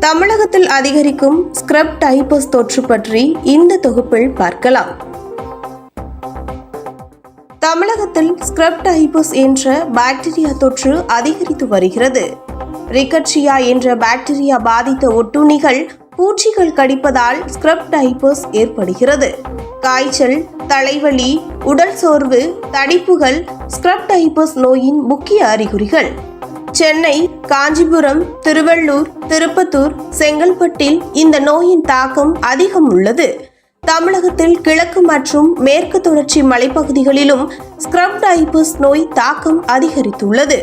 தமிழகத்தில் அதிகரிக்கும் scrub typhus தொற்று பற்றி இந்த தொகுப்பில் பார்க்கலாம். தமிழகத்தில் ஸ்க்ரப் டைபஸ் என்ற பாக்டீரியா தொற்று அதிகரித்து வருகிறது. ரிகட்சியா என்ற பாக்டீரியா பாதித்த ஒட்டுண்ணிகள் பூச்சிகள் கடிப்பதால் ஸ்க்ரப் டைபஸ் ஏற்படுகிறது. காய்ச்சல், தலைவலி, உடல் சோர்வு, தடிப்புகள் ஸ்க்ரப் டைபஸ் நோயின் முக்கிய அறிகுறிகள். சென்னை, காஞ்சிபுரம், திருவள்ளூர், திருப்பத்தூர், செங்கல்பட்டில் இந்த நோயின் தாக்கம் அதிகம் உள்ளது. தமிழகத்தில் கிழக்கு மற்றும் மேற்கு தொடர்ச்சி மலைப்பகுதிகளிலும் ஸ்க்ரப் டைபஸ் நோய் தாக்கம் அதிகரித்துள்ளது.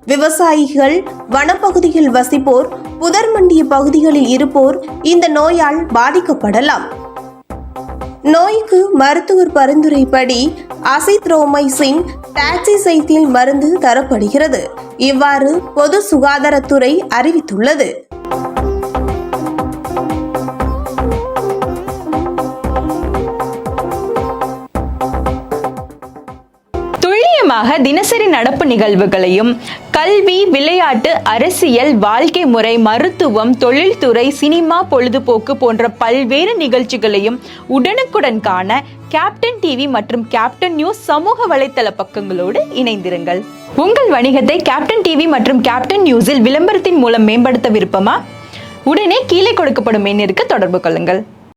விவசாயிகள், வனப்பகுதியில் வசிப்போர், புதர் மண்டிய பகுதிகளில் இருப்போர் இந்த நோயால் பாதிக்கப்படலாம். நோய்க்கு மருத்துவர் பரிந்துரைப்படி அசித்ரோமைசின் டாக்சிசைக்ளின் மருந்து தரப்படுகிறது. இவ்வாறு பொது சுகாதாரத்துறை அறிவித்துள்ளது. தினசரி நடப்பு நிகழ்வுகளையும் கல்வி, விளையாட்டு, அரசியல், வாழ்க்கை முறை, மருத்துவம், தொழில்துறை, சினிமா, பொழுதுபோக்கு போன்ற பல்வேறு நிகழ்ச்சிகளையும் உடனுக்குடன் காண கேப்டன் டிவி மற்றும் கேப்டன் நியூஸ் சமூக வலைத்தள பக்கங்களோடு இணைந்திருங்கள். உங்கள் வணிகத்தை கேப்டன் டிவி மற்றும் கேப்டன் நியூஸில் விளம்பரத்தின் மூலம் மேம்படுத்த விருப்பமா? உடனே கீழே கொடுக்கப்படும் எண்ணிற்கு தொடர்பு கொள்ளுங்கள்.